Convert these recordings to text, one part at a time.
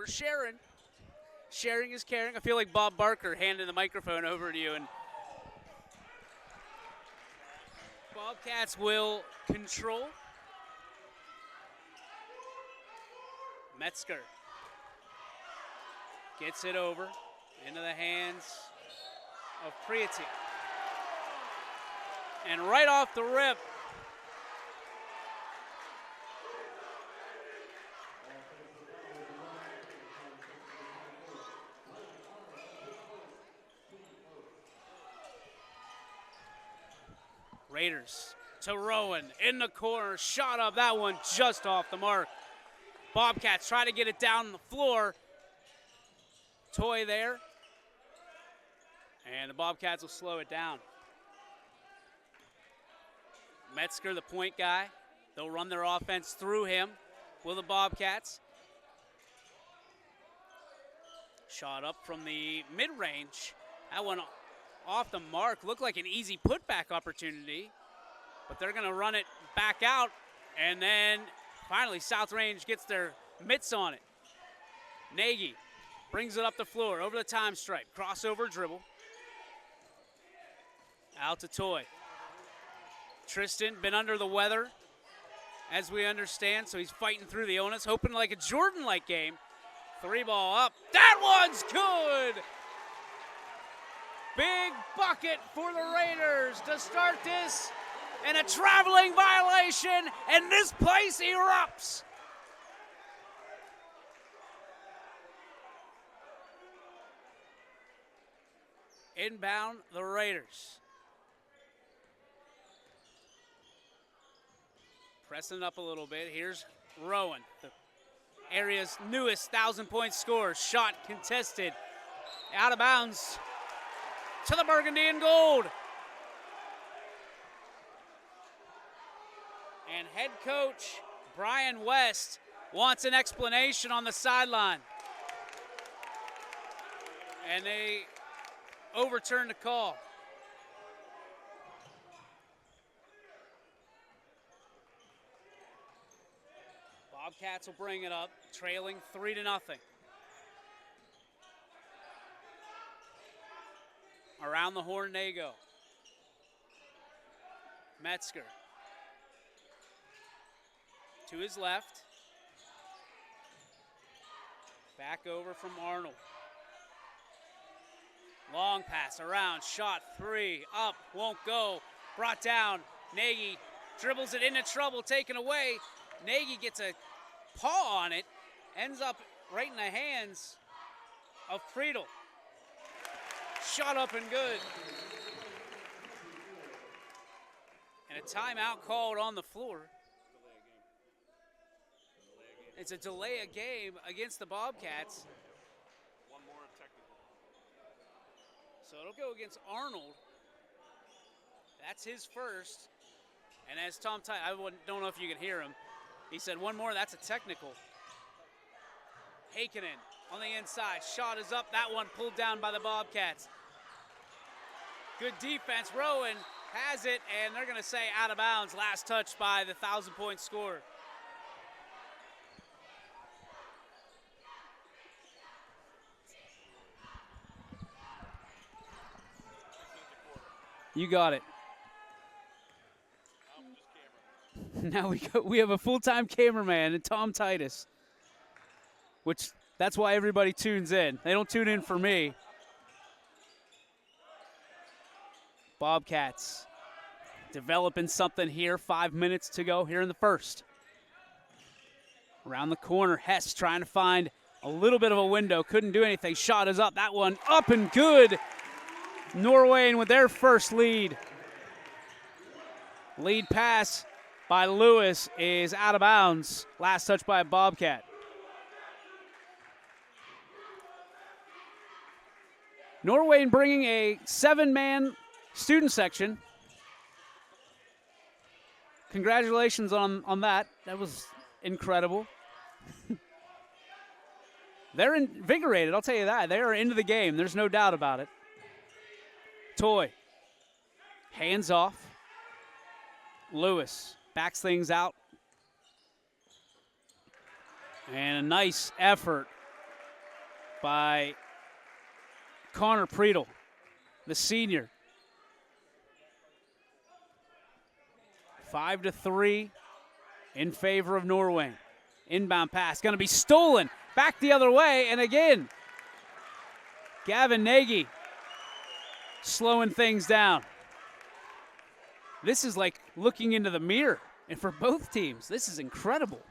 sharing. Sharing is caring. I feel like Bob Barker handing the microphone over to you. And Bobcats will control. Metzger gets it over into the hands of Prieti. And right off the rip, Raiders to Rowan in the corner, shot up, that one just off the mark. Bobcats try to get it down on the floor. Toy there. And the Bobcats will slow it down. Metzger, the point guy. They'll run their offense through him. Will the Bobcats? Shot up from the mid-range. That one off the mark. Looked like an easy putback opportunity. But they're going to run it back out. And then finally South Range gets their mitts on it. Nagy brings it up the floor over the time stripe. Crossover dribble. Out to Toy. Tristan been under the weather, as we understand, so he's fighting through the onus, hoping like a Jordan-like game. 3-ball up. That one's good! Big bucket for the Raiders to start this, and a traveling violation, and this place erupts. Inbound, the Raiders. Pressing it up a little bit. Here's Rowan, the area's newest 1,000-point scorer. Shot contested. Out of bounds to the burgundy and gold. And head coach Brian West wants an explanation on the sideline. And they overturn the call. Bobcats will bring it up, trailing 3-0. Around the horn they go. Metzger to his left. Back over from Arnold. Long pass around, shot 3, up, won't go. Brought down, Nagy dribbles it into trouble, taken away. Nagy gets a paw on it, ends up right in the hands of Friedel. Shot up and good. And a timeout called on the floor. It's a delay of game against the Bobcats. One more technical. So it'll go against Arnold. That's his first. And as Tom Titus, I don't know if you can hear him, he said one more, that's a technical. Heikkinen on the inside, shot is up, that one pulled down by the Bobcats. Good defense, Rowan has it, and they're gonna say out of bounds, last touch by the 1,000-point scorer. You got it. Now we have a full-time cameraman and Tom Titus, which that's why everybody tunes in. They don't tune in for me. Bobcats developing something here. 5 minutes to go here in the first. Around the corner, Hess trying to find a little bit of a window. Couldn't do anything. Shot is up. That one up and good. Norwayne with their first lead. Lead pass by Lewis is out of bounds. Last touch by a Bobcat. Norwayne bringing a 7-man student section. Congratulations on that. That was incredible. They're invigorated, I'll tell you that. They are into the game. There's no doubt about it. Toy. Hands off. Lewis backs things out. And a nice effort by Connor Preedle, the senior. 5-3 in favor of Norwayne. Inbound pass going to be stolen. Back the other way, and again, Gavin Nagy slowing things down. This is like looking into the mirror, and for both teams, this is incredible.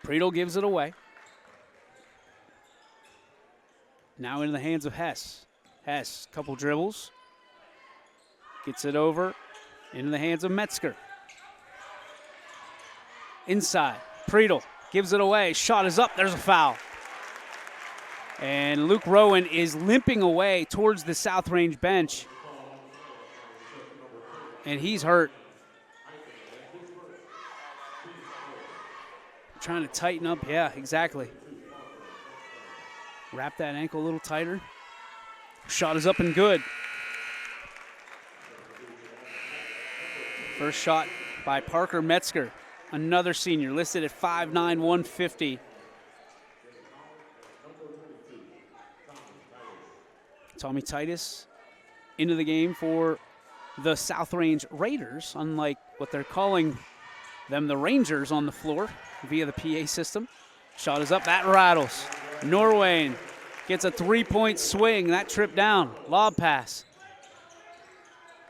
Preedle gives it away. Now into the hands of Hess. Hess, couple dribbles. Gets it over into the hands of Metzger. Inside, Preedle gives it away. Shot is up, there's a foul. And Luke Rowan is limping away towards the South Range bench. And he's hurt. Trying to tighten up, yeah, exactly. Wrap that ankle a little tighter. Shot is up and good. First shot by Parker Metzger, another senior, listed at 5'9", 150. Tommy Titus into the game for the South Range Raiders, unlike what they're calling them, the Rangers on the floor via the PA system. Shot is up, that rattles. Norwayne gets a three-point swing, that trip down, lob pass.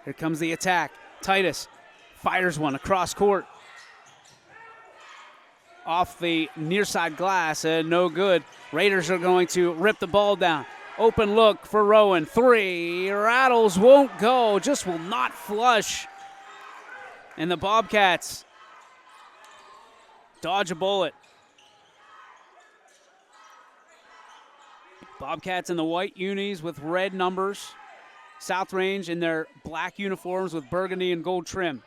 Here comes the attack. Titus fires one across court. Off the near side glass and no good. Raiders are going to rip the ball down. Open look for Rowan. Three, rattles, won't go, just will not flush. And the Bobcats dodge a bullet. Bobcats in the white unis with red numbers. South Range in their black uniforms with burgundy and gold trim.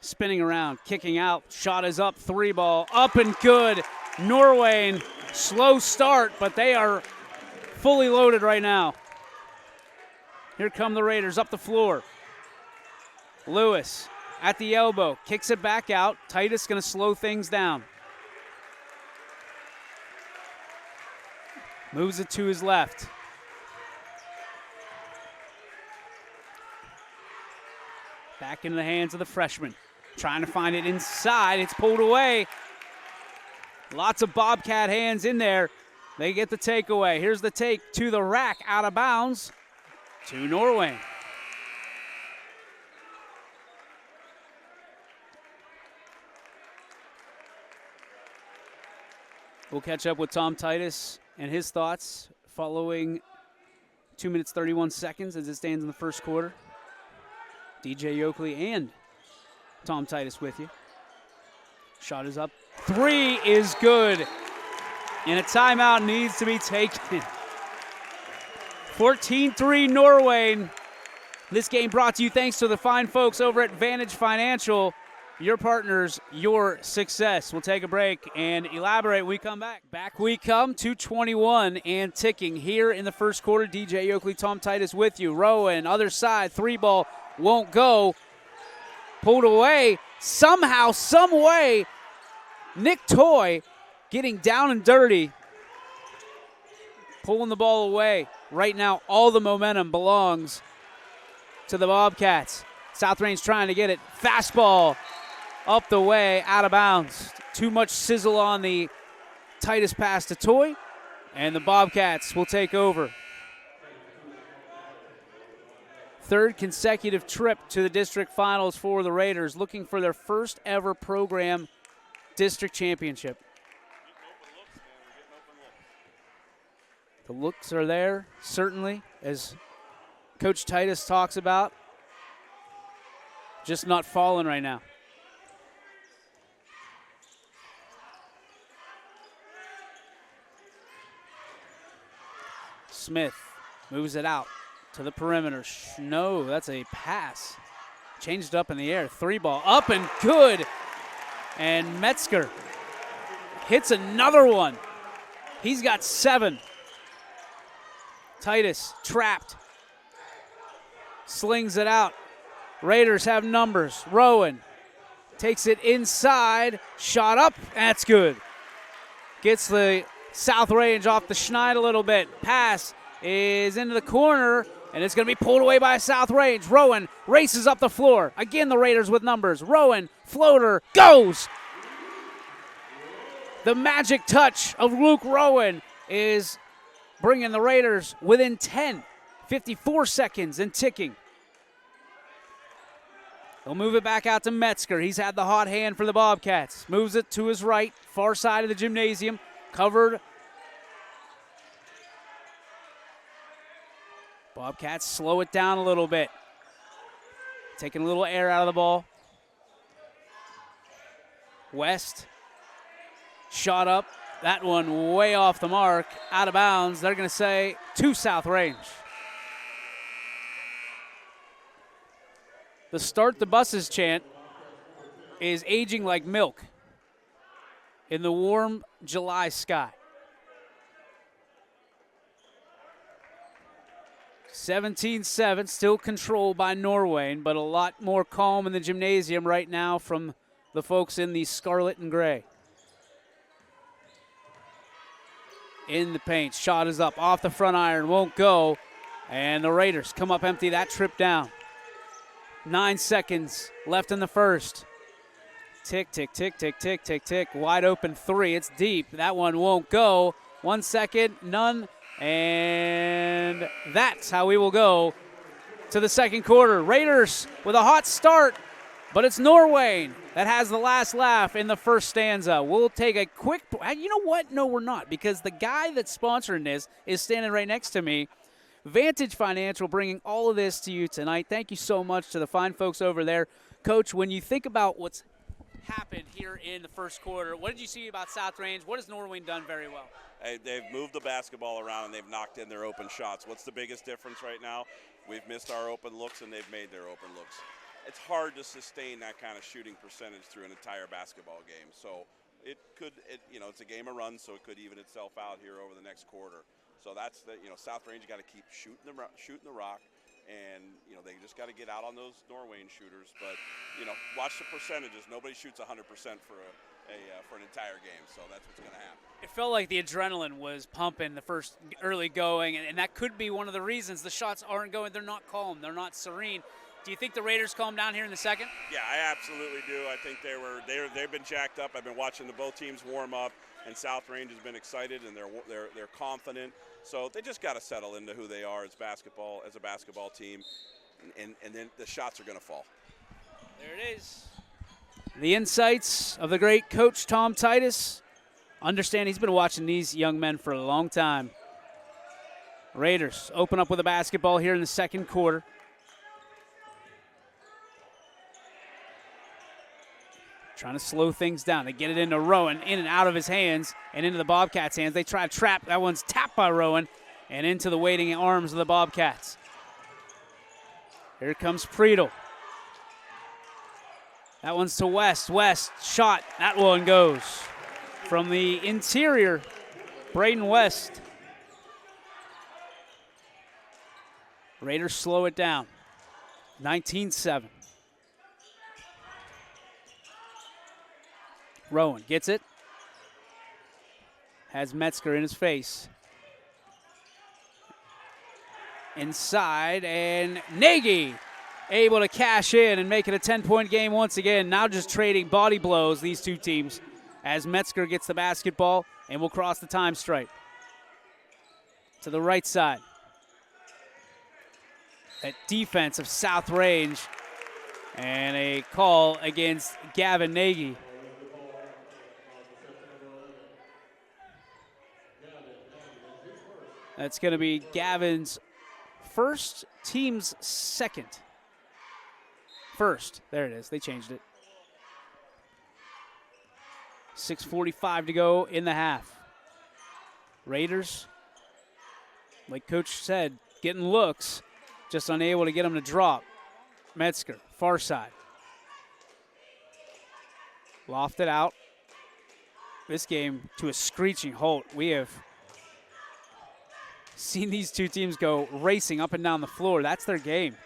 Spinning around, kicking out. Shot is up, three ball, up and good. Norwayne, slow start, but they are fully loaded right now. Here come the Raiders up the floor. Lewis at the elbow, kicks it back out. Titus going to slow things down. Moves it to his left. Back into the hands of the freshman. Trying to find it inside. It's pulled away. Lots of Bobcat hands in there. They get the takeaway. Here's the take to the rack, out of bounds to Norwayne. We'll catch up with Tom Titus and his thoughts following 2 minutes, 31 seconds as it stands in the first quarter. DJ Yoakley and Tom Titus with you. Shot is up. Three is good. And a timeout needs to be taken. 14-3 Norwayne. This game brought to you thanks to the fine folks over at Vantage Financial. Your partners, your success. We'll take a break and elaborate when we come back. Back we come, 2:21 and ticking here in the first quarter. DJ Yoakley, Tom Titus with you. Rowan, other side, three ball, won't go. Pulled away. Somehow, some way, Nick Toy getting down and dirty. Pulling the ball away. Right now, all the momentum belongs to the Bobcats. South Range trying to get it. Fastball up the way, out of bounds. Too much sizzle on the Titus pass to Toy, and the Bobcats will take over. Third consecutive trip to the district finals for the Raiders, looking for their first ever program district championship. The looks are there, certainly, as Coach Titus talks about. Just not falling right now. Smith moves it out to the perimeter. No, that's a pass. Changed up in the air. Three ball up and good. And Metzger hits another one. He's got 7. Titus trapped. Slings it out. Raiders have numbers. Rowan takes it inside. Shot up. That's good. Gets the South Range off the schneid a little bit. Pass is into the corner, and it's going to be pulled away by South Range. Rowan races up the floor. Again, the Raiders with numbers. Rowan, floater, goes. The magic touch of Luke Rowan is bringing the Raiders within 10. 54 seconds and ticking. He'll move it back out to Metzger. He's had the hot hand for the Bobcats. Moves it to his right, far side of the gymnasium. Covered. Bobcats slow it down a little bit. Taking a little air out of the ball. West. Shot up. That one way off the mark. Out of bounds. They're going to say to South Range. The Start the Buses chant is aging like milk in the warm July sky. 17-7, still controlled by Norwayne, but a lot more calm in the gymnasium right now from the folks in the scarlet and gray. In the paint, shot is up, off the front iron, won't go, and the Raiders come up empty that trip down. 9 seconds left in the first. Tick, tick, tick, tick, tick, tick, tick. Wide open three. It's deep. That one won't go. 1 second, none. And that's how we will go to the second quarter. Raiders with a hot start, but it's Norwayne that has the last laugh in the first stanza. We'll take a quick, you know what? No, we're not, because the guy that's sponsoring this is standing right next to me. Vantage Financial bringing all of this to you tonight. Thank you so much to the fine folks over there. Coach, when you think about what's happened here in the first quarter, what did you see about South Range? What has Norwayne done very well? Hey, they've moved the basketball around and they've knocked in their open shots. What's the biggest difference right now? We've missed our open looks and they've made their open looks. It's hard to sustain that kind of shooting percentage through an entire basketball game. So it's a game of runs, so it could even itself out here over the next quarter. So that's South Range got to keep shooting the rock, and they just got to get out on those Norwayne shooters. But watch the percentages. Nobody shoots 100% for an entire game, so that's what's going to happen. It felt like the adrenaline was pumping the first early going, and that could be one of the reasons the shots aren't going. They're not calm. They're not serene. Do you think the Raiders calm down here in the second? Yeah, I absolutely do. I think they've been jacked up. I've been watching both teams warm up, and South Range has been excited and they're confident. So they just got to settle into who they are as a basketball team, and then the shots are going to fall. There it is. The insights of the great coach Tom Titus. Understand he's been watching these young men for a long time. Raiders open up with a basketball here in the second quarter. Trying to slow things down. They get it into Rowan, in and out of his hands, and into the Bobcats' hands. They try to trap. That one's tapped by Rowan, and into the waiting arms of the Bobcats. Here comes Friedel. That one's to West. West, shot. That one goes. From the interior, Braden West. Raiders slow it down. 19-7. Rowan gets it. Has Metzger in his face. Inside, and Nagy able to cash in and make it a 10-point game once again. Now just trading body blows, these two teams, as Metzger gets the basketball and will cross the time stripe. To the right side. That defense of South Range, and a call against Gavin Nagy. That's going to be Gavin's first, team's second. First. There it is. They changed it. 6:45 to go in the half. Raiders, like Coach said, getting looks, just unable to get them to drop. Metzger, far side. Lofted out. This game to a screeching halt. We have seen these two teams go racing up and down the floor. That's their game.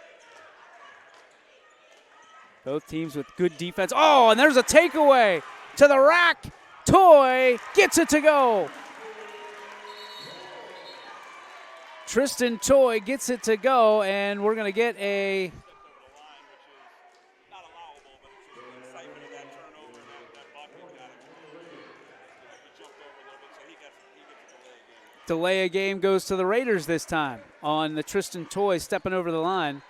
Both teams with good defense. Oh, and there's a takeaway to the rack. Toy gets it to go. Tristan Toy gets it to go, and we're going to get a delay. A game goes to the Raiders this time on the Tristan Toy stepping over the line.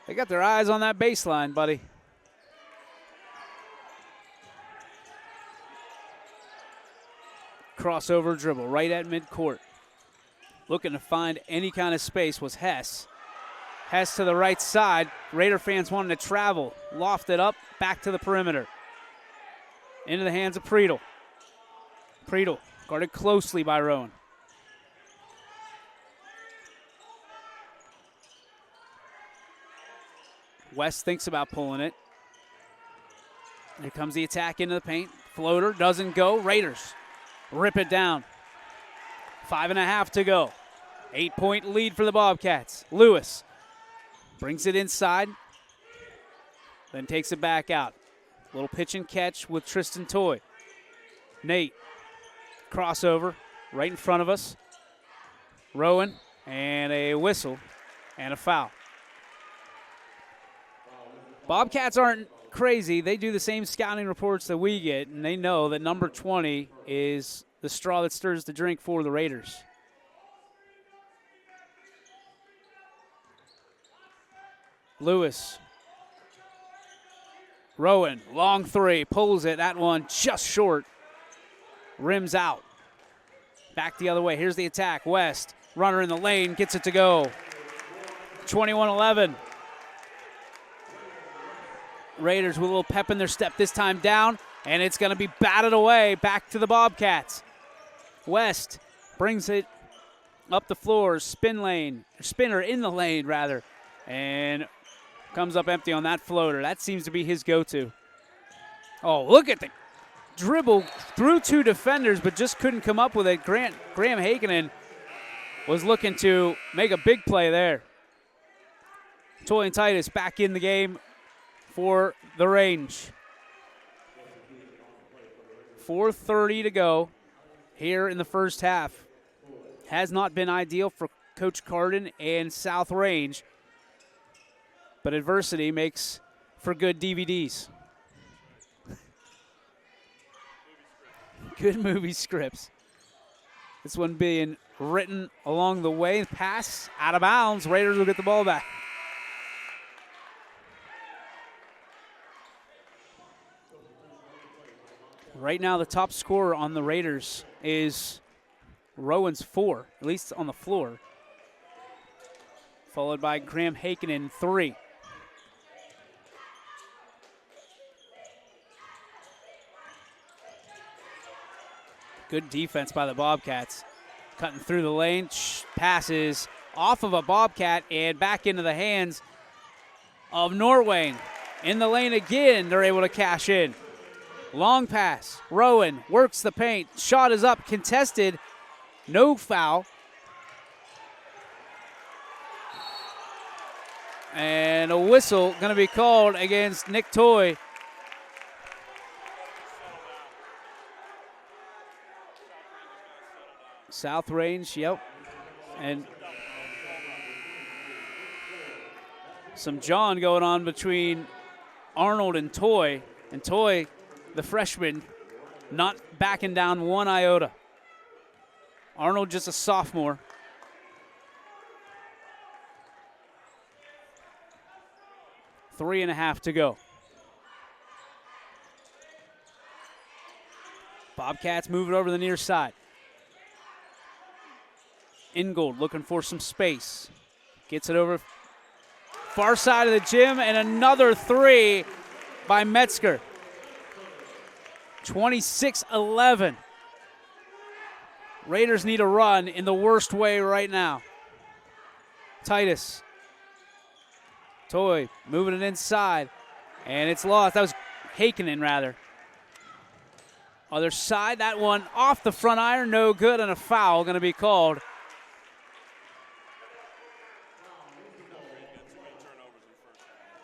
They got their eyes on that baseline, buddy. Crossover dribble right at midcourt. Looking to find any kind of space was Hess. Hess to the right side. Raider fans wanting to travel. Lofted up, back to the perimeter. Into the hands of Preedle. Preedle guarded closely by Rowan. West thinks about pulling it. Here comes the attack into the paint. Floater doesn't go. Raiders rip it down. 5.5 to go. 8-point lead for the Bobcats. Lewis brings it inside, then takes it back out. Little pitch and catch with Tristan Toy. Nate, crossover right in front of us. Rowan, and a whistle and a foul. Bobcats aren't crazy. They do the same scouting reports that we get, and they know that number 20 is the straw that stirs the drink for the Raiders. Lewis. Rowan, long three, pulls it. That one just short. Rims out. Back the other way. Here's the attack. West, runner in the lane, gets it to go. 21-11. Raiders with a little pep in their step this time down, and it's going to be batted away back to the Bobcats. West brings it up the floor, spinner in the lane rather, and comes up empty on that floater. That seems to be his go-to. Oh, look at the dribble through two defenders, but just couldn't come up with it. Graham Hakenen was looking to make a big play there. Toy and Titus back in the game for the Range. 4:30 to go here in the first half. Has not been ideal for Coach Carden and South Range, but adversity makes for good DVDs. Good movie scripts. This one being written along the way. Pass out of bounds. Raiders will get the ball back. Right now, the top scorer on the Raiders is Rowan's 4, at least on the floor. Followed by Graham Hakenen, 3. Good defense by the Bobcats. Cutting through the lane, passes off of a Bobcat and back into the hands of Norwayne. In the lane again, they're able to cash in. Long pass. Rowan works the paint. Shot is up, contested. No foul. And a whistle going to be called against Nick Toy. South Range, yep. And some John going on between Arnold and Toy. And Toy, the freshman, not backing down one iota. Arnold just a sophomore. 3.5 to go. Bobcats move it over the near side. Ingold looking for some space. Gets it over far side of the gym, and another 3 by Metzger. 26-11. Raiders need a run in the worst way right now. Titus. Toy moving it inside, and it's lost. That was Hakenen, rather. Other side, that one off the front iron, no good, and a foul going to be called.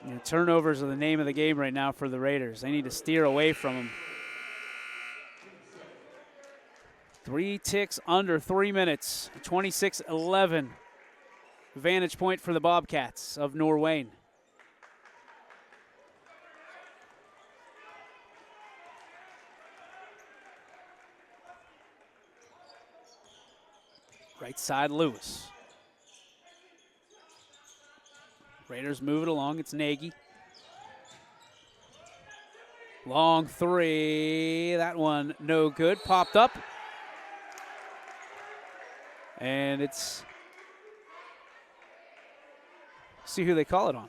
You know, turnovers are the name of the game right now for the Raiders. They need to steer away from them. 3 ticks under 3 minutes. 26-11. Vantage point for the Bobcats of Norwayne. Right side, Lewis. Raiders move it along. It's Nagy. Long three. That one no good. Popped up. And it's... see who they call it on.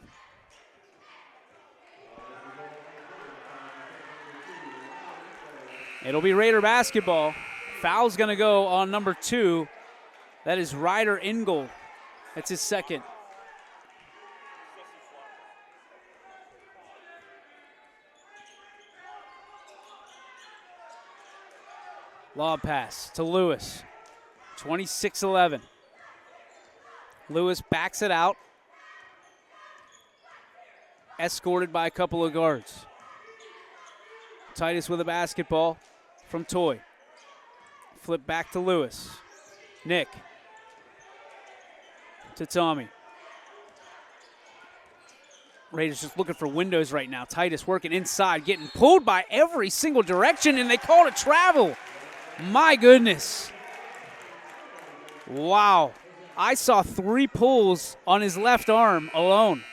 It'll be Raider basketball. Foul's going to go on number 2. That is Ryder Ingle. That's his second. Lob pass to Lewis. 26-11. Lewis backs it out. Escorted by a couple of guards. Titus with a basketball from Toy. Flip back to Lewis. Nick. To Tommy. Raiders just looking for windows right now. Titus working inside, getting pulled by every single direction, and they called it travel. My goodness. Wow. I saw 3 pulls on his left arm alone.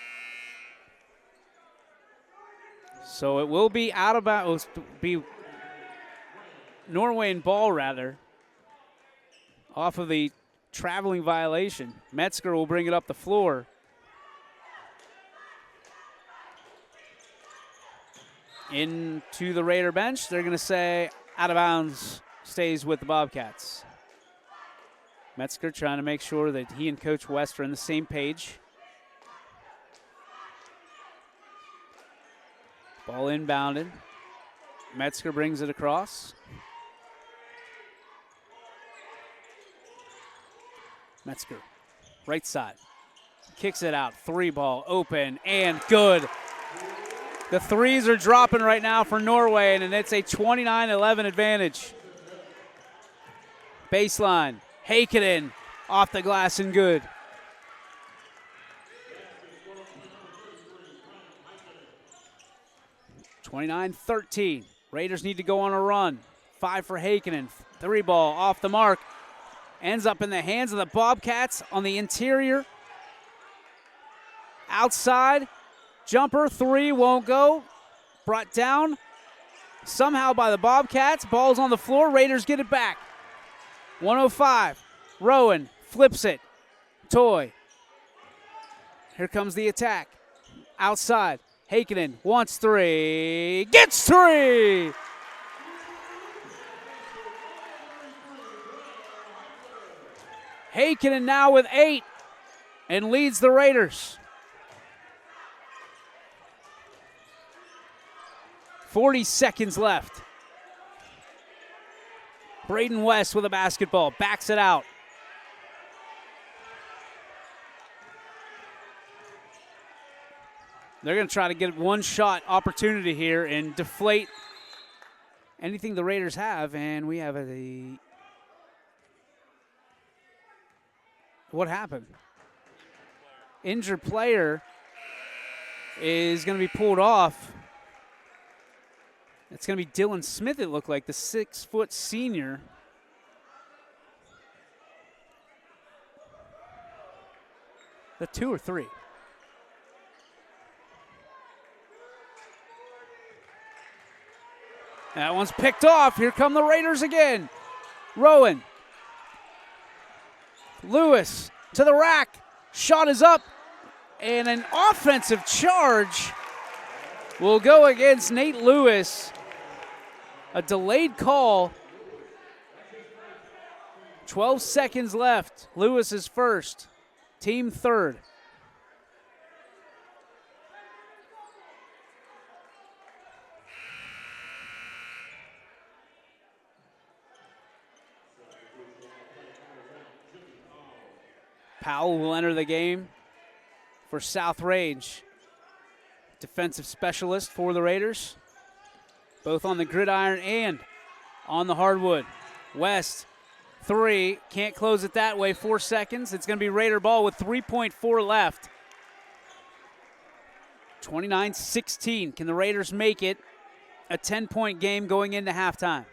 So it will be out of bounds, be Norwayne ball rather, off of the traveling violation. Metzger will bring it up the floor. Into the Raider bench. They're going to say out of bounds, stays with the Bobcats. Metzger trying to make sure that he and Coach West are on the same page. Ball inbounded. Metzger brings it across. Metzger, right side. Kicks it out. 3 ball, open, and good. The threes are dropping right now for Norway, and it's a 29-11 advantage. Baseline. Heikkinen off the glass and good. (29-13). Raiders need to go on a run. 5 for Heikkinen. 3 ball off the mark. Ends up in the hands of the Bobcats on the interior. Outside. Jumper 3 won't go. Brought down somehow by the Bobcats. Ball's on the floor. Raiders get it back. 105. Rowan flips it. Toy. Here comes the attack. Outside. Heikkinen wants 3. Gets 3! Heikkinen now with 8 and leads the Raiders. 40 seconds left. Braden West with a basketball. Backs it out. They're going to try to get one shot opportunity here and deflate anything the Raiders have. And we have what happened? Injured player is going to be pulled off. It's going to be Dylan Smith, it looked like, the 6-foot senior. The 2 or 3? That one's picked off. Here come the Raiders again. Rowan. Lewis to the rack. Shot is up. And an offensive charge will go against Nate Lewis. A delayed call. 12 seconds left. Lewis is first. Team third. Powell will enter the game for South Range. defensive specialist for the Raiders, both on the gridiron and on the hardwood. West, 3, can't close it that way, 4 seconds. It's going to be Raider ball with 3.4 left. 29-16. Can the Raiders make it a 10-point game going into halftime?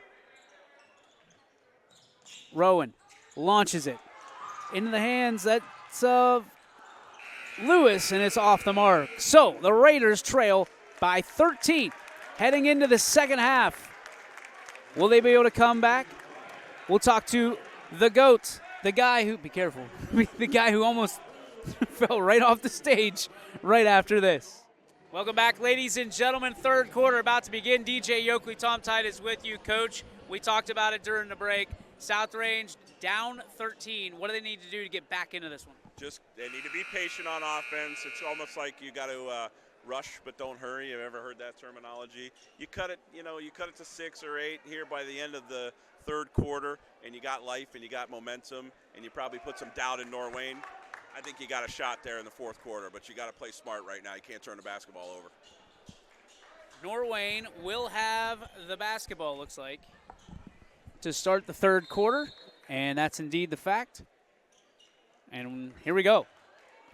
Rowan launches it into the hands that's of Lewis, and it's off the mark. So the Raiders trail by 13 heading into the second half. Will they be able to come back? We'll talk to the GOAT, the guy who, be careful, the guy who almost fell right off the stage right after this. Welcome back, ladies and gentlemen. Third quarter about to begin. DJ Yoakley, Tom Titus with you, Coach. We talked about it during the break. South Range down 13. What do they need to do to get back into this one? Just they need to be patient on offense. It's almost like you got to rush but don't hurry. You've ever heard that terminology? You cut it, you cut it to 6 or 8 here by the end of the third quarter, and you got life and you got momentum, and you probably put some doubt in Norwayne. I think you got a shot there in the fourth quarter, but you got to play smart right now. You can't turn the basketball over. Norwayne will have the basketball, looks like, to start the third quarter, and that's indeed the fact. And here we go.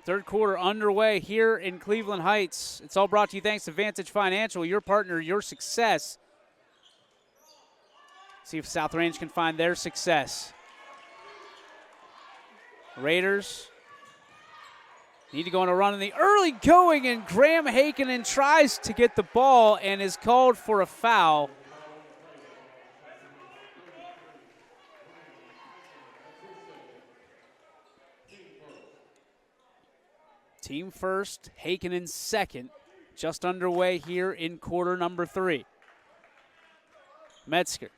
Third quarter underway here in Cleveland Heights. It's all brought to you thanks to Vantage Financial, your partner, your success. See if South Range can find their success. Raiders need to go on a run in the early going, and Graham Hakinen tries to get the ball and is called for a foul. Team first, Hakinen second. Just underway here in quarter number 3. Metzger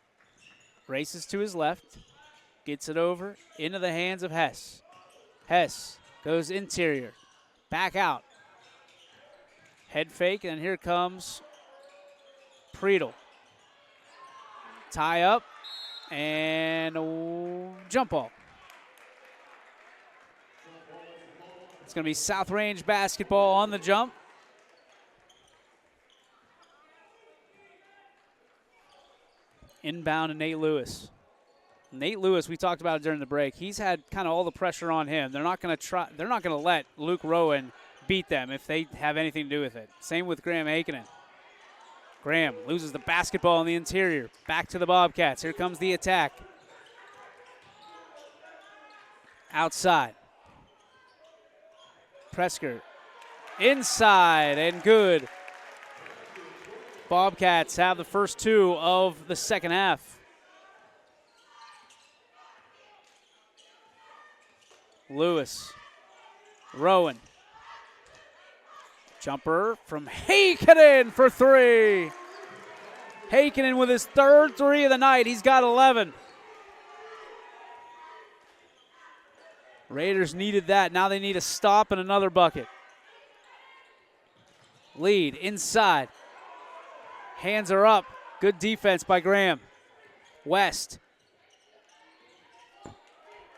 races to his left, gets it over into the hands of Hess. Hess goes interior, back out. Head fake, and here comes Priedel. Tie up, and jump ball. It's going to be South Range basketball on the jump. Inbound to Nate Lewis. Nate Lewis, we talked about it during the break. He's had kind of all the pressure on him. They're not going to let Luke Rowan beat them if they have anything to do with it. Same with Graham Hakinen. Graham loses the basketball in the interior. Back to the Bobcats. Here comes the attack. Outside. Presker inside and good. Bobcats have the first 2 of the second half. Lewis, Rowan. Jumper from Hakinen for 3. Hakinen with his third 3 of the night. He's got 11. Raiders needed that. Now they need a stop and another bucket. Lead inside. Hands are up. Good defense by Graham. West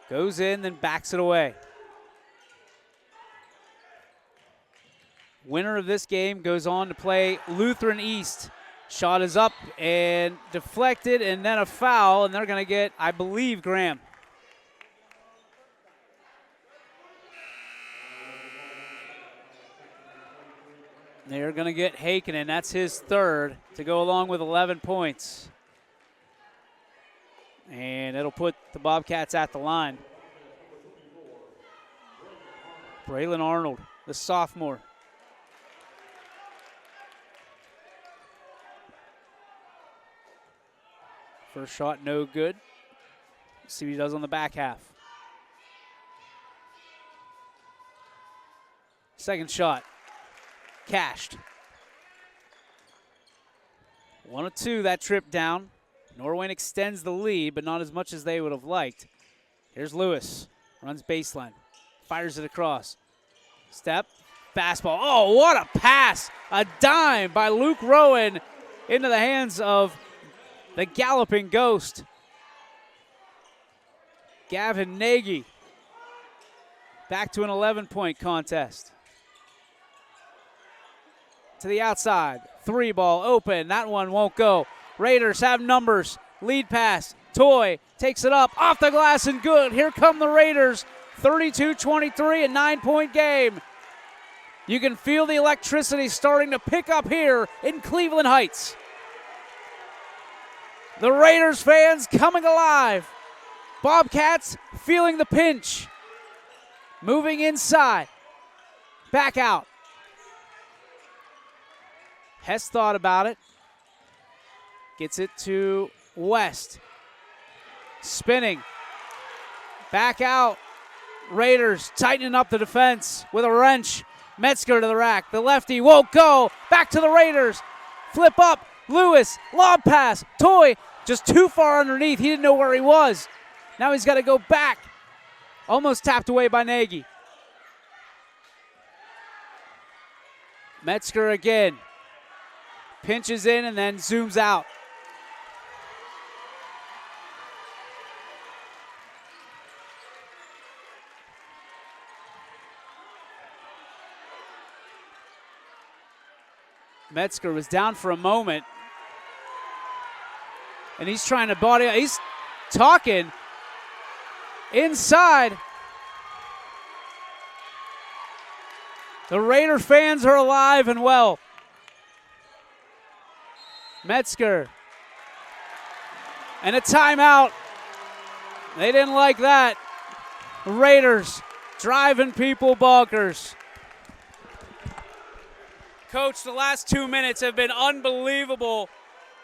goes in, then backs it away. Winner of this game goes on to play Lutheran East. Shot is up and deflected, and then a foul, and they're going to get, I believe, Graham. They're going to get Hakinen. That's his third to go along with 11 points. And it'll put the Bobcats at the line. Braylon Arnold, the sophomore. First shot, no good. See what he does on the back half. Second shot. Cashed. 1 of 2, that trip down. Norwayne extends the lead, but not as much as they would have liked. Here's Lewis. Runs baseline. Fires it across. Step. Fastball. Oh, what a pass. A dime by Luke Rowan into the hands of the galloping ghost. Gavin Nagy. Back to an 11-point contest. to the outside. 3 ball open. That one won't go. Raiders have numbers. Lead pass. Toy takes it up off the glass and good. Here come the Raiders. 32-23, a 9-point game. You can feel the electricity starting to pick up here in Cleveland Heights. The Raiders fans coming alive. Bobcats feeling the pinch. Moving inside. Back out. Hess thought about it. Gets it to West. Spinning. Back out. Raiders tightening up the defense with a wrench. Metzger to the rack. The lefty won't go. Back to the Raiders. Flip up. Lewis. Lob pass. Toy just too far underneath. He didn't know where he was. Now he's got to go back. Almost tapped away by Nagy. Metzger again. Pinches in and then zooms out. Metzger was down for a moment. And he's trying to body. He's talking inside. The Raider fans are alive and well. Metzger. And a timeout. They didn't like that. Raiders driving people bonkers. Coach, the last 2 minutes have been unbelievable.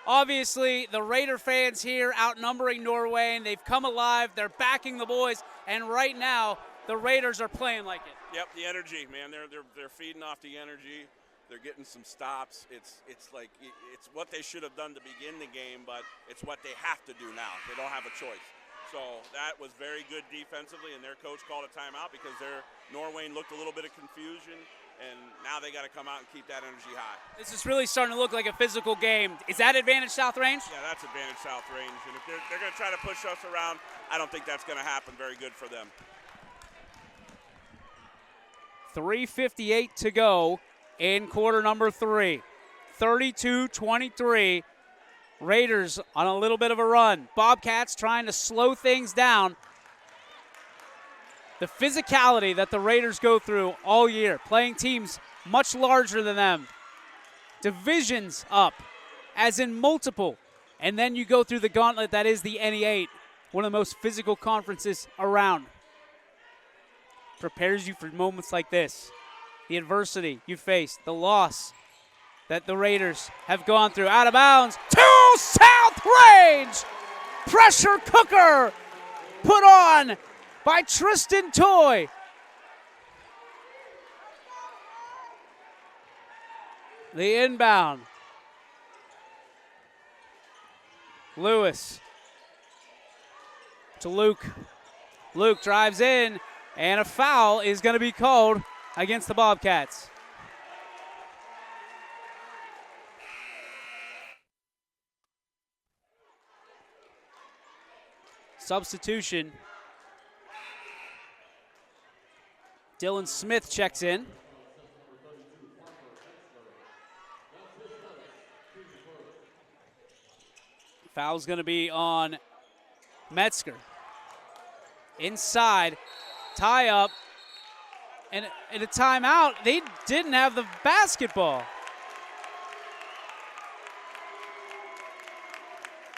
Obviously, the Raider fans here outnumbering Norwayne. They've come alive. They're backing the boys. And right now, the Raiders are playing like it. Yep, the energy, man. They're feeding off the energy. They're getting some stops. It's like it's what they should have done to begin the game, but it's what they have to do now. They don't have a choice. So that was very good defensively, and their coach called a timeout because Norwayne looked a little bit of confusion, and now they got to come out and keep that energy high. This is really starting to look like a physical game. Is that advantage South Range? Yeah, that's advantage South Range, and if they're going to try to push us around, I don't think that's going to happen very good for them. 3:58 to go in quarter number 3. 32-23. Raiders on a little bit of a run. Bobcats trying to slow things down. The physicality that the Raiders go through all year, playing teams much larger than them. Divisions up, as in multiple. And then you go through the gauntlet that is the NE8, one of the most physical conferences around. Prepares you for moments like this. The adversity you face, the loss that the Raiders have gone through. Out of bounds to South Range. Pressure cooker put on by Tristan Toy. The inbound. Lewis to Luke. Luke drives in, and a foul is going to be called against the Bobcats. Substitution. Dylan Smith checks in. Foul's going to be on Metzger. Inside, tie up, and a timeout. They didn't have the basketball.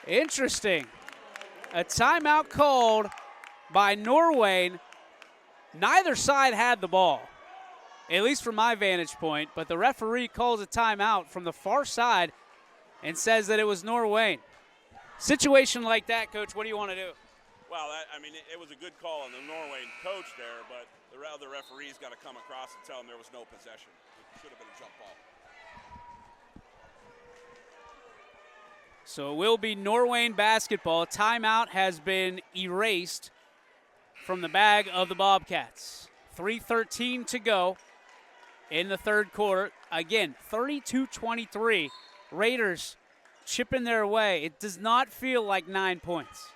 Interesting. A timeout called by Norwayne. Neither side had the ball, at least from my vantage point, but the referee calls a timeout from the far side and says that it was Norwayne. Situation like that, Coach, what do you want to do? Well, it was a good call on the Norwayne coach there, but the other referee's got to come across and tell him there was no possession. It should have been a jump ball. So it will be Norwayne basketball. Timeout has been erased from the bag of the Bobcats. 3:13 to go in the third quarter. Again, 32-23. Raiders chipping their way. It does not feel like 9 points.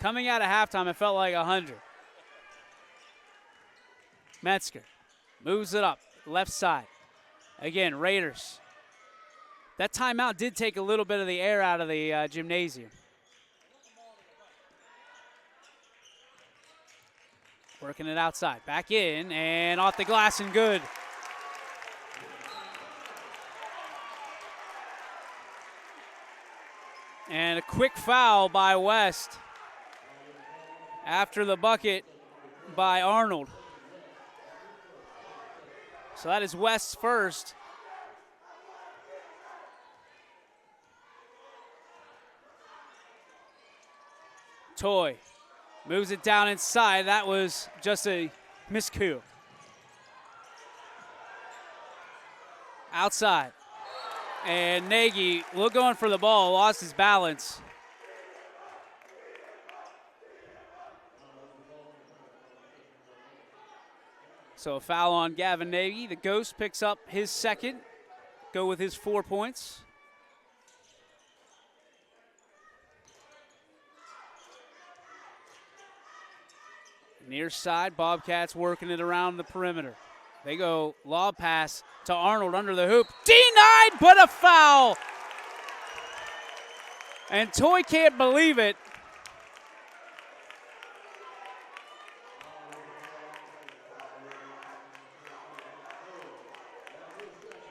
Coming out of halftime, it felt like 100. Metzger moves it up, left side. Again, Raiders. That timeout did take a little bit of the air out of the gymnasium. Working it outside. Back in and off the glass and good. And a quick foul by West after the bucket by Arnold. So that is West's first. Toy moves it down inside. That was just a miscue. Outside. And Nagy, going for the ball, lost his balance. So a foul on Gavin Nagy. The Ghost picks up his second. Go with his 4 points. Near side, Bobcats working it around the perimeter. They go lob pass to Arnold under the hoop. Denied, but a foul. And Toy can't believe it.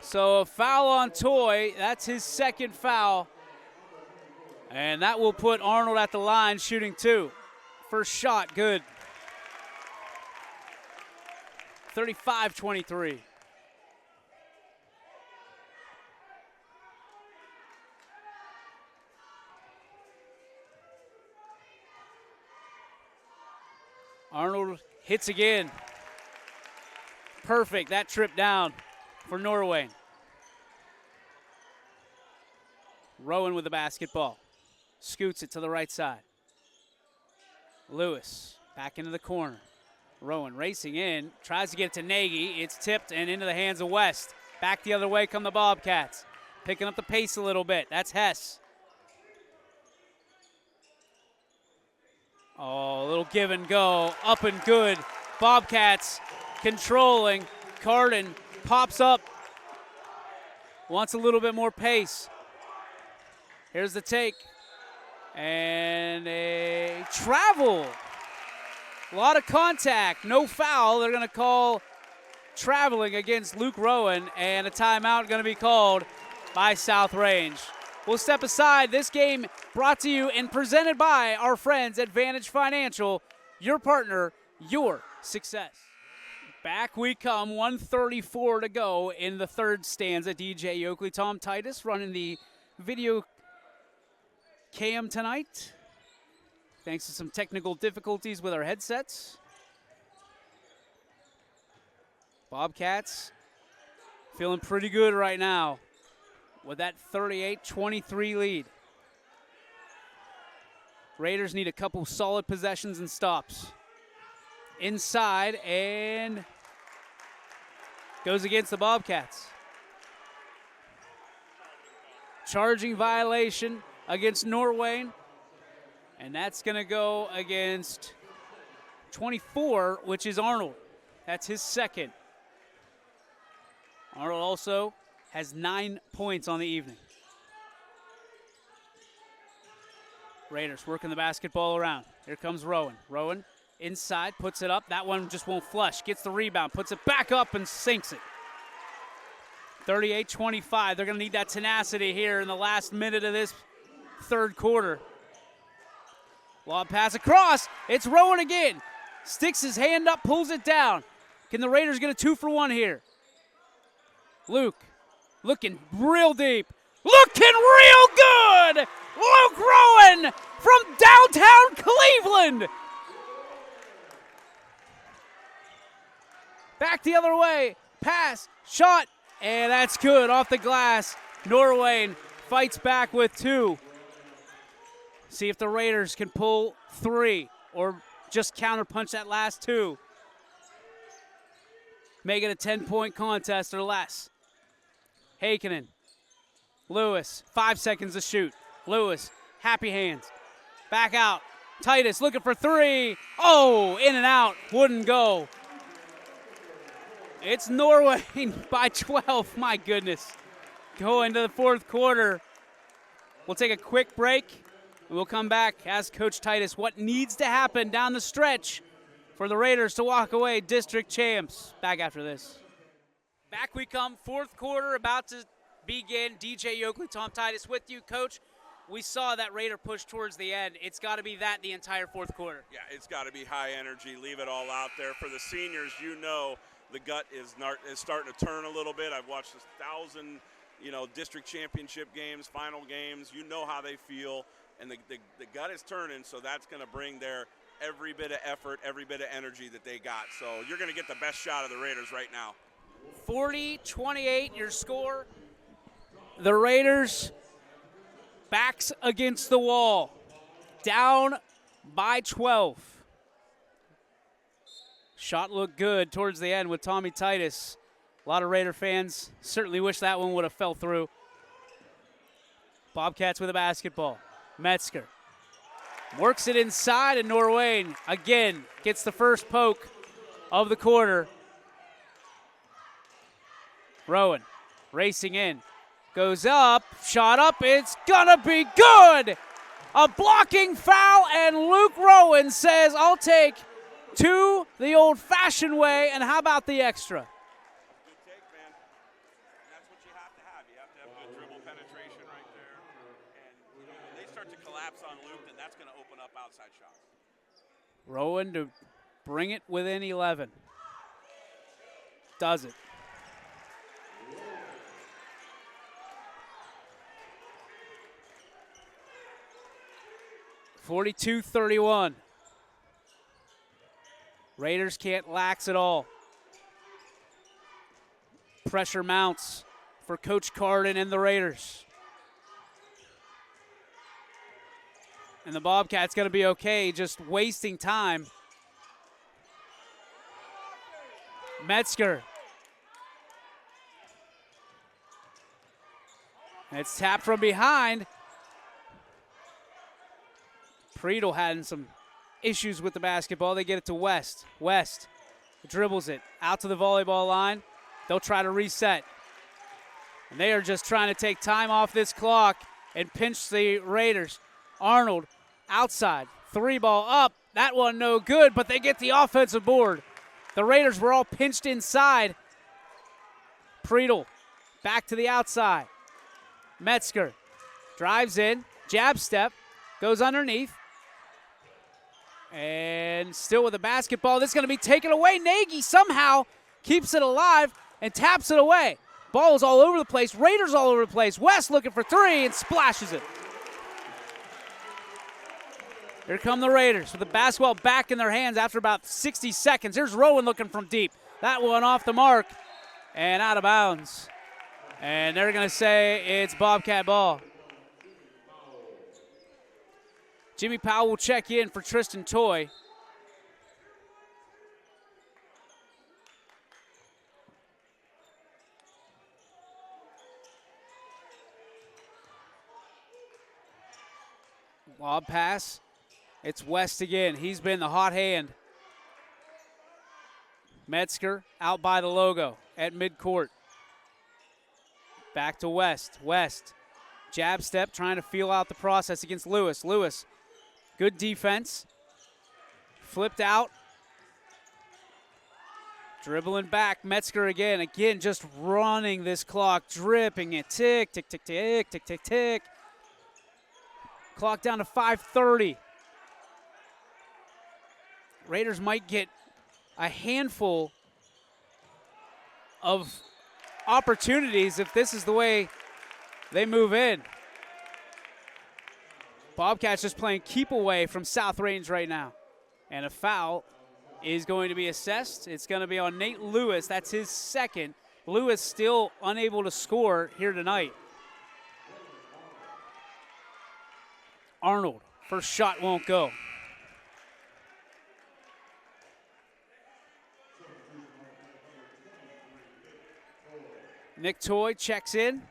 So a foul on Toy. That's his second foul. And that will put Arnold at the line shooting 2. First shot, good. 35-23. Arnold hits again. Perfect, that trip down for Norwayne. Rowan with the basketball. Scoots it to the right side. Lewis back into the corner. Rowan racing in, tries to get it to Nagy. It's tipped and into the hands of West. Back the other way come the Bobcats. Picking up the pace a little bit. That's Hess. Oh, a little give and go. Up and good. Bobcats controlling. Carden pops up. Wants a little bit more pace. Here's the take. And a travel. A lot of contact, no foul. They're going to call traveling against Luke Rowan, and a timeout going to be called by South Range. We'll step aside. This game brought to you and presented by our friends at Vantage Financial, your partner, your success. Back we come, 1:34 to go in the third stanza. DJ Oakley, Tom Titus running the video cam tonight. Thanks to some technical difficulties with our headsets. Bobcats feeling pretty good right now with that 38-23 lead. Raiders need a couple solid possessions and stops. Inside and goes against the Bobcats. Charging violation against Norwayne. And that's going to go against 24, which is Arnold. That's his second. Arnold also has 9 points on the evening. Raiders working the basketball around. Here comes Rowan. Rowan inside, puts it up. That one just won't flush. Gets the rebound, puts it back up and sinks it. 38-25. They're going to need that tenacity here in the last minute of this third quarter. Lob pass across. It's Rowan again. Sticks his hand up, pulls it down. Can the Raiders get a 2-for-1 here? Luke looking real deep. Looking real good! Luke Rowan from downtown Cleveland. Back the other way. Pass, shot, and that's good off the glass. Norwayne fights back with 2. See if the Raiders can pull 3 or just counterpunch that last 2. Make it a 10-point contest or less. Heikkinen. Lewis, 5 seconds to shoot. Lewis, happy hands. Back out. Titus looking for 3. Oh, in and out. Wouldn't go. It's Norwayne by 12. My goodness. Going to the fourth quarter. We'll take a quick break, and we'll come back. Ask Coach Titus what needs to happen down the stretch for the Raiders to walk away district champs. Back after this. Back we come, fourth quarter about to begin. DJ Yoakley, Tom Titus with you. Coach, we saw that Raider push towards the end. It's got to be that the entire fourth quarter. Yeah, it's got to be high energy. Leave it all out there. For the seniors, you know the gut is starting to turn a little bit. I've watched 1,000, district championship games, final games. You know how they feel, and the gut is turning, so that's going to bring their every bit of effort, every bit of energy that they got. So you're going to get the best shot of the Raiders right now. 40-28, your score. The Raiders backs against the wall, down by 12. Shot looked good towards the end with Tommy Titus. A lot of Raider fans certainly wish that one would have fell through. Bobcats with a basketball. Metzger works it inside, and Norwayne again gets the first poke of the quarter. Rowan racing in. Goes up, shot up, it's gonna be good! A blocking foul, and Luke Rowan says, I'll take two the old-fashioned way, and how about the extra? Good take, man. That's what you have to have. You have to have good dribble penetration right there. And when they start to collapse on Luke, then that's gonna open up outside shots. Rowan to bring it within 11. Does it. 42-31. Raiders can't lax at all. Pressure mounts for Coach Carden and the Raiders. And the Bobcats going to be okay, just wasting time. Metzger. It's tapped from behind. Friedel had some issues with the basketball. They get it to West. West dribbles it out to the volleyball line. They'll try to reset. And they are just trying to take time off this clock and pinch the Raiders. Arnold outside. Three ball up. That one no good, but they get the offensive board. The Raiders were all pinched inside. Friedel back to the outside. Metzger drives in. Jab step. Goes underneath. And still with the basketball. This is going to be taken away. Nagy somehow keeps it alive and taps it away. Ball's all over the place. Raiders all over the place. West looking for three and splashes it. Here come the Raiders with the basketball back in their hands after about 60 seconds. Here's Rowan looking from deep. That one off the mark and out of bounds. And they're going to say it's Bobcat ball. Jimmy Powell will check in for Tristan Toy. Lob pass. It's West again. He's been the hot hand. Metzger out by the logo at midcourt. Back to West. West. Jab step, trying to feel out the process against Lewis. Lewis. Good defense. Flipped out. Dribbling back. Metzger again. Again, just running this clock. Dripping it. Tick, tick, tick, tick, tick, tick, tick. Clock down to 5:30. Raiders might get a handful of opportunities if this is the way they move in. Bobcats just playing keep away from South Range right now. And a foul is going to be assessed. It's going to be on Nate Lewis. That's his second. Lewis still unable to score here tonight. Arnold, first shot won't go. Nick Toy checks in.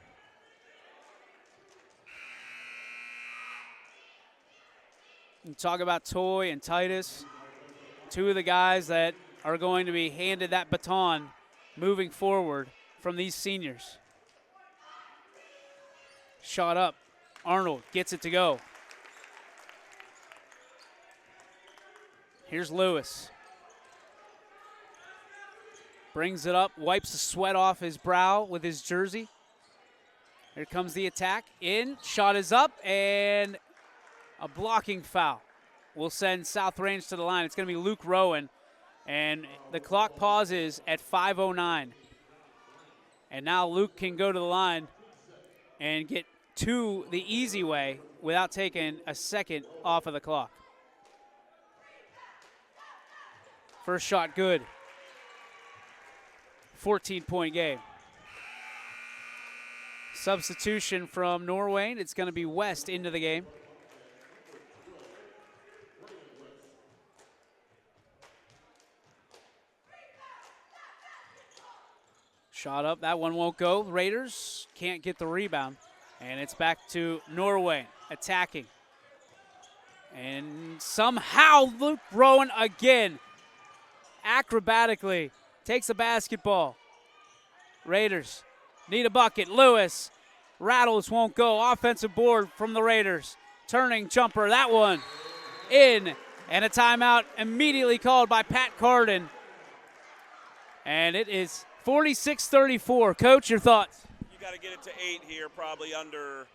And talk about Toy and Titus, two of the guys that are going to be handed that baton moving forward from these seniors. Shot up. Arnold gets it to go. Here's Lewis. Brings it up, wipes the sweat off his brow with his jersey. Here comes the attack. In, shot is up, and a blocking foul will send South Range to the line. It's going to be Luke Rowan, and the clock pauses at 5:09. And now Luke can go to the line and get to the easy way without taking a second off of the clock. First shot good. 14-point game. Substitution from Norwayne. It's going to be West into the game. Shot up. That one won't go. Raiders can't get the rebound. And it's back to Norwayne attacking. And somehow Luke Rowan again, acrobatically, takes the basketball. Raiders need a bucket. Lewis rattles, won't go. Offensive board from the Raiders. Turning jumper, that one in. And a timeout immediately called by Pat Carden. And it is 46-34. Coach, your thoughts? You got to get it to 8 here, probably under,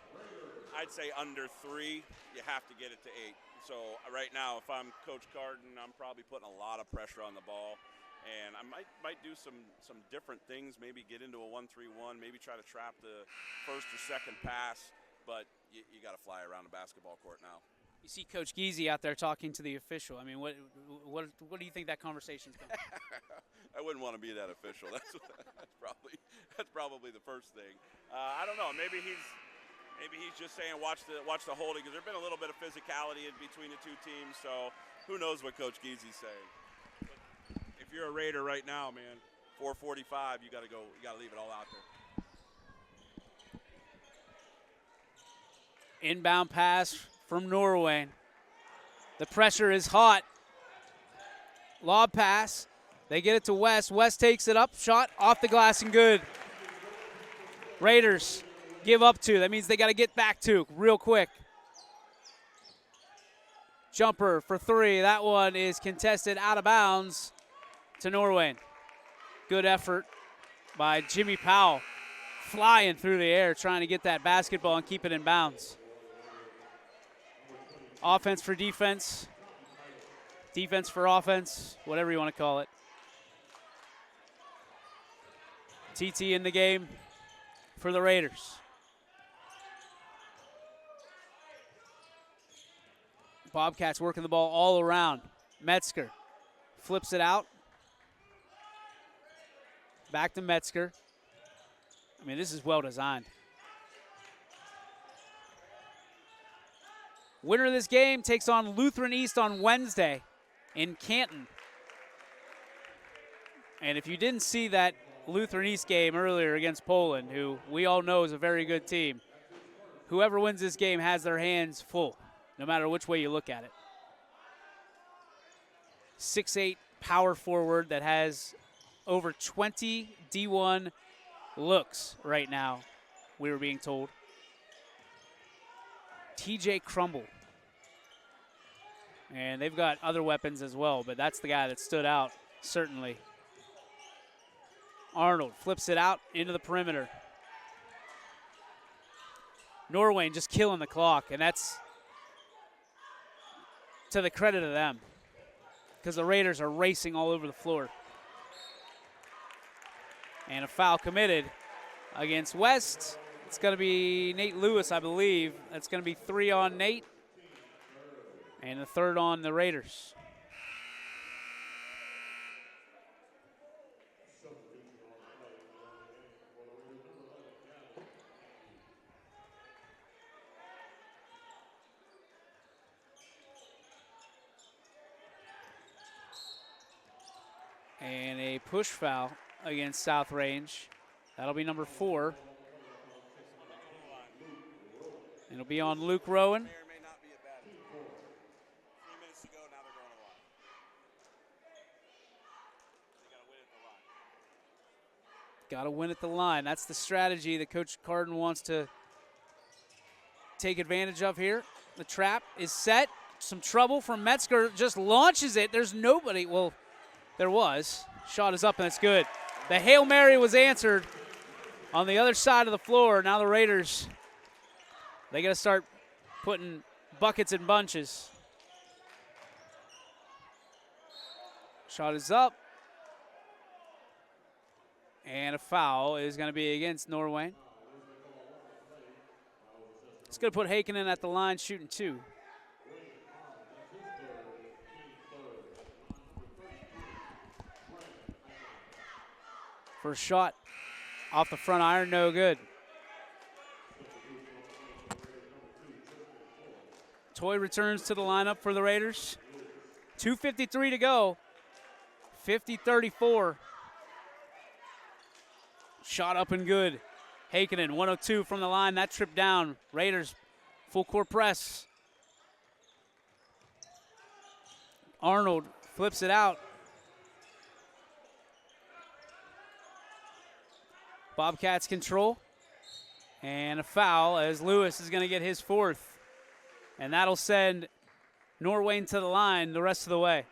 I'd say under 3. You have to get it to 8. So right now, if I'm Coach Carden, I'm probably putting a lot of pressure on the ball. And I might do some different things, maybe get into a 1-3-1, maybe try to trap the first or second pass, but you got to fly around the basketball court now. You see Coach Geezy out there talking to the official. I mean, what do you think that conversation's going? I wouldn't want to be that official. That's probably the first thing. I don't know. Maybe he's just saying watch the holding, because there's been a little bit of physicality in between the two teams. So who knows what Coach Geezy's saying. If you're a Raider right now, man, 4:45, you got to go. You got to leave it all out there. Inbound pass from Norwayne. The pressure is hot. Lob pass. They get it to West. West takes it up. Shot off the glass and good. Raiders give up 2. That means they got to get back 2 real quick. Jumper for 3. That one is contested out of bounds to Norwayne. Good effort by Jimmy Powell, flying through the air trying to get that basketball and keep it in bounds. Offense for defense, defense for offense, whatever you want to call it. TT in the game for the Raiders. Bobcats working the ball all around. Metzger flips it out. Back to Metzger. I mean, this is well designed. Winner of this game takes on Lutheran East on Wednesday in Canton. And if you didn't see that Lutheran East game earlier against Poland, who we all know is a very good team, whoever wins this game has their hands full, no matter which way you look at it. 6'8" power forward that has over 20 D1 looks right now, we were being told. TJ Crumble. And they've got other weapons as well, but that's the guy that stood out, certainly. Arnold flips it out into the perimeter. Norwayne just killing the clock, and that's to the credit of them, because the Raiders are racing all over the floor. And a foul committed against West. It's going to be Nate Lewis, I believe. That's going to be 3 on Nate. And the 3rd on the Raiders. And a push foul against South Range. That'll be number 4. It'll be on Luke Rowan. Got to win at the line. That's the strategy that Coach Carden wants to take advantage of here. The trap is set. Some trouble from Metzger. Just launches it. There's nobody. Well, there was. Shot is up, and it's good. The Hail Mary was answered on the other side of the floor. Now the Raiders, they got to start putting buckets in bunches. Shot is up. And a foul is going to be against Norwayne. It's going to put Heikkinen at the line shooting 2. First shot off the front iron, no good. Toy returns to the lineup for the Raiders. 2:53 to go. 50-34. Shot up and good. Heikkinen, 102 from the line. That trip down. Raiders, full court press. Arnold flips it out. Bobcats control. And a foul as Lewis is going to get his 4th. And that'll send Norwayne to the line the rest of the way.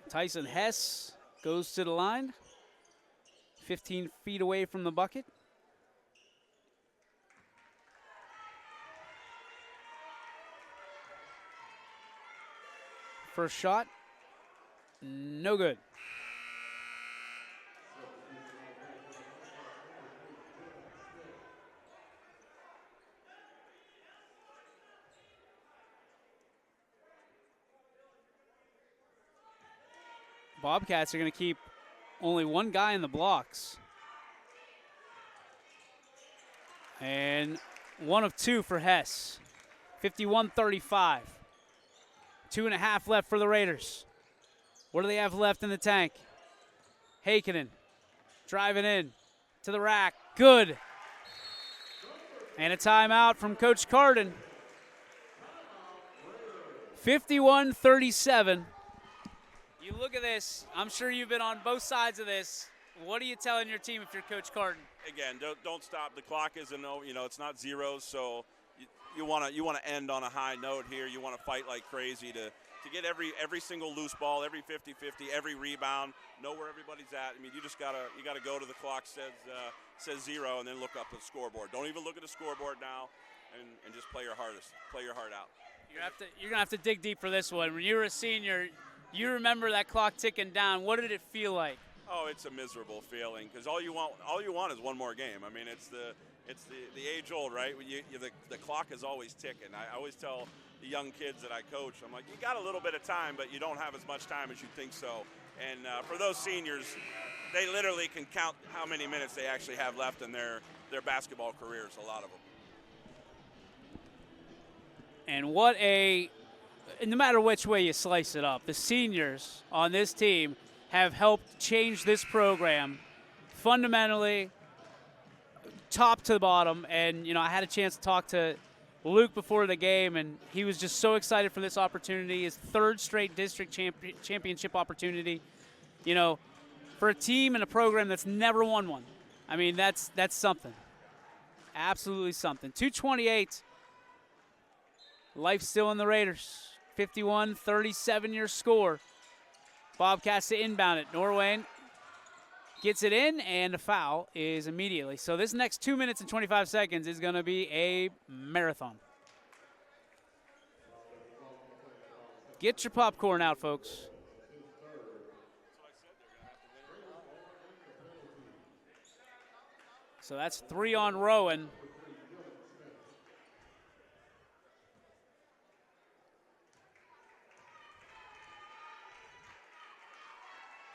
Tyson Hess goes to the line, 15 feet away from the bucket. First shot, no good. Bobcats are going to keep only one guy in the blocks. And 1 of 2 for Hess. 51-35. 2.5 left for the Raiders. What do they have left in the tank? Heikkinen driving in to the rack. Good. And a timeout from Coach Carden. 51-37. You look at this. I'm sure you've been on both sides of this. What are you telling your team if you're Coach Carden? Again, don't stop. The clock isn't it's not zeros, so you want to end on a high note here. You want to fight like crazy to get every single loose ball, every 50-50, every rebound, know where everybody's at. I mean, you gotta go to the clock says 0 and then look up at the scoreboard. Don't even look at the scoreboard now, and just play your hardest, play your heart out. You're gonna have to dig deep for this one. When you were a senior, you remember that clock ticking down. What did it feel like? Oh, it's a miserable feeling because all you want is one more game. I mean, it's the age old, right? The clock is always ticking. I always tell the young kids that I coach, I'm like, you got a little bit of time, but you don't have as much time as you think so. And for those seniors, they literally can count how many minutes they actually have left in their basketball careers, a lot of them. And no matter which way you slice it up, the seniors on this team have helped change this program fundamentally, top to bottom. And, I had a chance to talk to Luke before the game, and he was just so excited for this opportunity, his 3rd straight district championship opportunity, for a team and a program that's never won one. I mean, that's something. Absolutely something. 2:28. Life still in the Raiders. 51-37 your score. Bobcats to inbound it. Norwayne gets it in, and a foul is immediately. So this next 2 minutes and 25 seconds is going to be a marathon. Get your popcorn out, folks. So that's 3 on Rowan.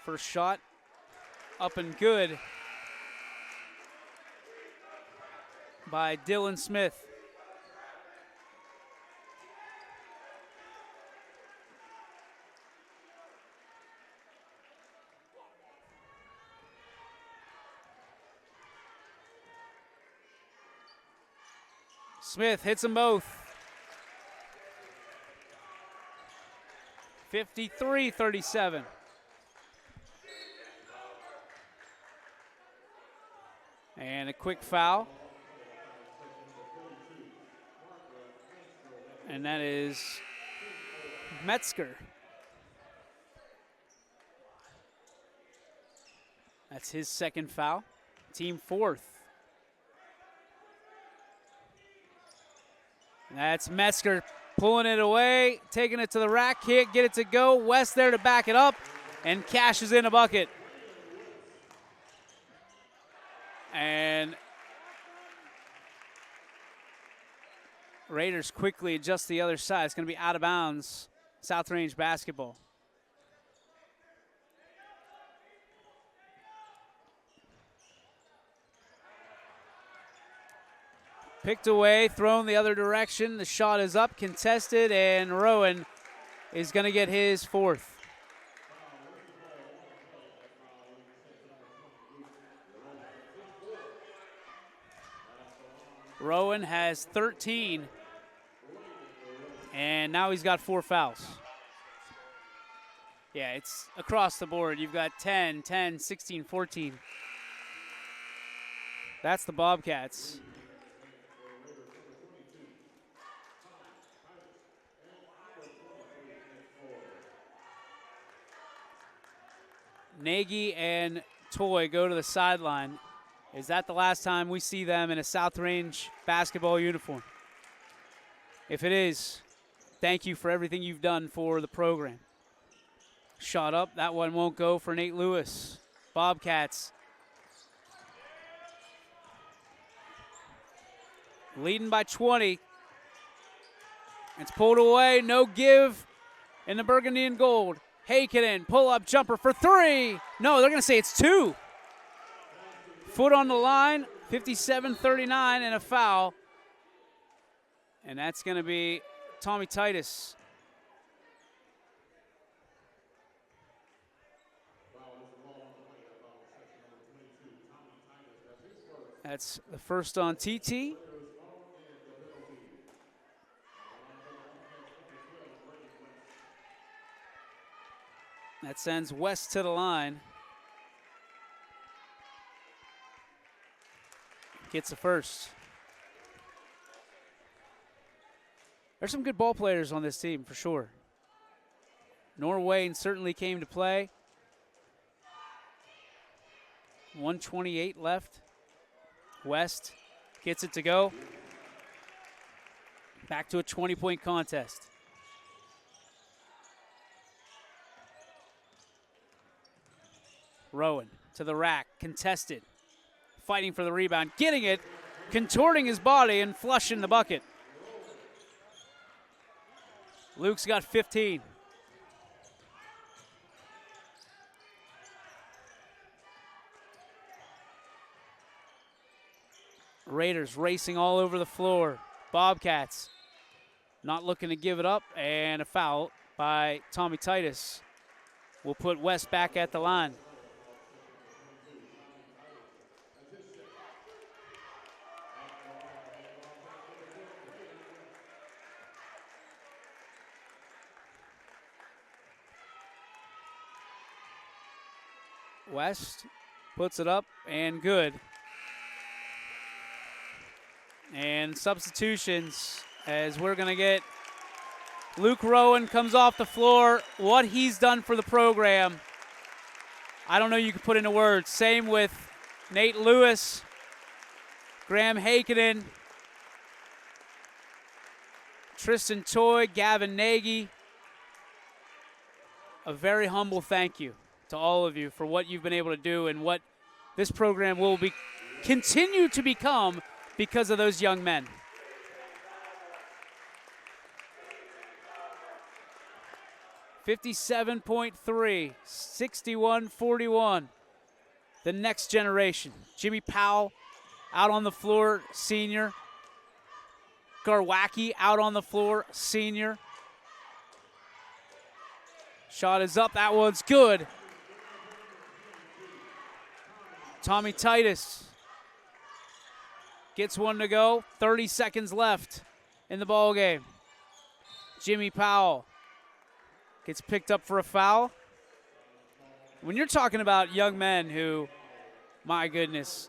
First shot up and good by Dylan Smith. Smith hits them both. 53-37. And a quick foul. And that is Metzger. That's his second foul. Team fourth. And that's Metzger pulling it away, taking it to the rack, can't get it to go. West there to back it up and cashes in a bucket. And Raiders quickly adjust the other side. It's going to be out of bounds. South Range basketball. Picked away, thrown the other direction. The shot is up, contested, and Rowan is going to get his fourth. Rowan has 13, and now he's got 4 fouls. Yeah, it's across the board. You've got 10, 10, 16, 14. That's the Bobcats. Nagy and Toy go to the sideline. Is that the last time we see them in a South Range basketball uniform? If it is, thank you for everything you've done for the program. Shot up. That one won't go for Nate Lewis. Bobcats leading by 20. It's pulled away. No give in the burgundy and gold. Heikkinen, pull-up jumper for 3. No, they're going to say it's 2. Foot on the line, 57-39, and a foul. And that's going to be Tommy Titus. That's the first on TT. That sends West to the line. Gets the first. There's some good ball players on this team for sure. Norwayne certainly came to play. 1:28 left. West gets it to go. Back to a 20-point contest. Rowan to the rack, contested. Fighting for the rebound, getting it, contorting his body and flushing the bucket. Luke's got 15. Raiders racing all over the floor. Bobcats not looking to give it up, and a foul by Tommy Titus will put West back at the line. West puts it up and good. And substitutions as we're going to get Luke Rowan comes off the floor. What he's done for the program, I don't know you can put into words. Same with Nate Lewis, Graham Heikkinen, Tristan Toy, Gavin Nagy. A very humble thank you to all of you for what you've been able to do and what this program will continue to become because of those young men. .3, 61-41. The next generation. Jimmy Powell out on the floor, senior. Garwacki out on the floor, senior. Shot is up, that one's good. Tommy Titus gets one to go. 30 seconds left in the ball game. Jimmy Powell Gets picked up for a foul. When you're talking about young men who, my goodness,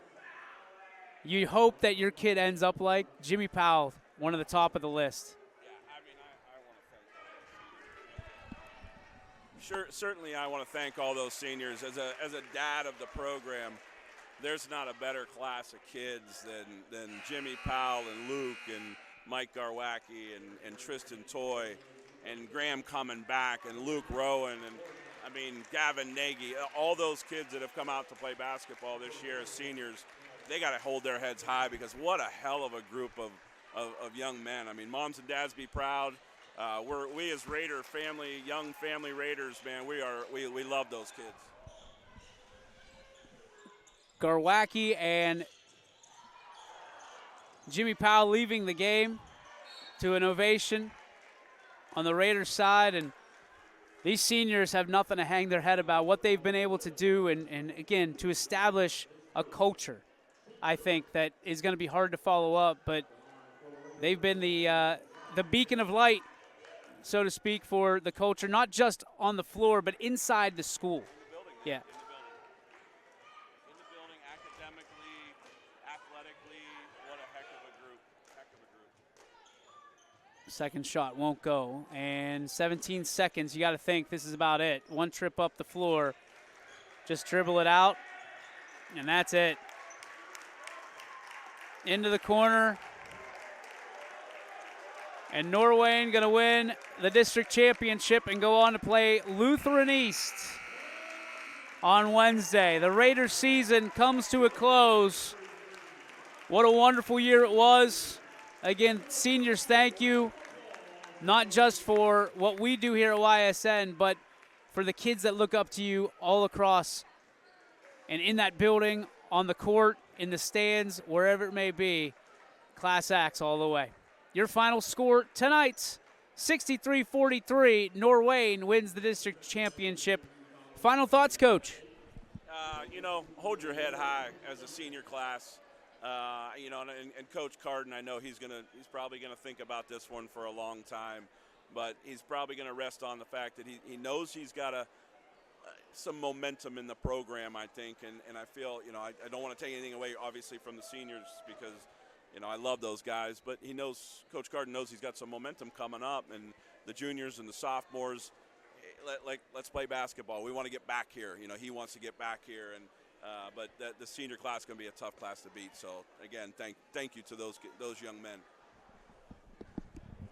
you hope that your kid ends up like Jimmy Powell, one of the top of the list. Certainly I want to thank all those seniors. As a dad of the program, there's not a better class of kids than Jimmy Powell and Luke and Mike Garwacki and Tristan Toy and Graham coming back and Luke Rowan and Gavin Nagy. All those kids that have come out to play basketball this year as seniors, they got to hold their heads high because what a hell of a group of young men. Moms and dads be proud. We as Raider family, young family Raiders, man, we love those kids. Garwacki and Jimmy Powell leaving the game to an ovation on the Raiders side, and these seniors have nothing to hang their head about what they've been able to do, and again, to establish a culture, I think, that is going to be hard to follow up, but they've been the beacon of light, so to speak, for the culture, not just on the floor, but inside the school. Yeah. Second shot won't go, and 17 seconds. You got to think this is about it. One trip up the floor, just dribble it out, and that's it. Into the corner, and Norwayne going to win the district championship and go on to play Lutheran East on Wednesday. The Raiders season comes to a close. What a wonderful year it was. Again, seniors, thank you, not just for what we do here at YSN, but for the kids that look up to you all across and in that building, on the court, in the stands, wherever it may be. Class acts all the way. Your final score tonight, 63-43. Norwayne wins the district championship. Final thoughts, Coach? Hold your head high as a senior class. And Coach Carden, I know he's probably gonna think about this one for a long time, but he's probably gonna rest on the fact that he knows he's got some momentum in the program, I think, and I feel, I don't want to take anything away, obviously, from the seniors because, I love those guys, but Coach Carden knows he's got some momentum coming up, and the juniors and the sophomores, let's play basketball. We want to get back here. He wants to get back here, and but the senior class is going to be a tough class to beat. So, again, thank you to those young men.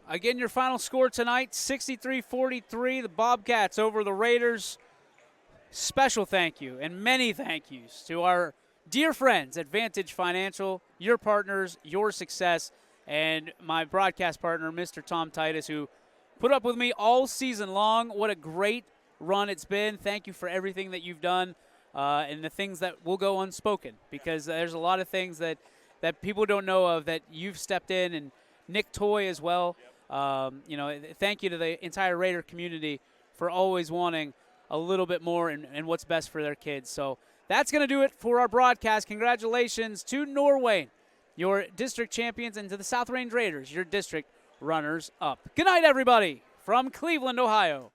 Again, your final score tonight, 63-43. The Bobcats over the Raiders. Special thank you and many thank yous to our dear friends at Vantage Financial, your partners, your success, and my broadcast partner, Mr. Tom Titus, who put up with me all season long. What a great run it's been. Thank you for everything that you've done. And the things that will go unspoken, because there's a lot of things that people don't know of that you've stepped in, and Nick Toy as well. Thank you to the entire Raider community for always wanting a little bit more and what's best for their kids. So that's going to do it for our broadcast. Congratulations to Norwayne, your district champions, and to the South Range Raiders, your district runners-up. Good night, everybody, from Cleveland, Ohio.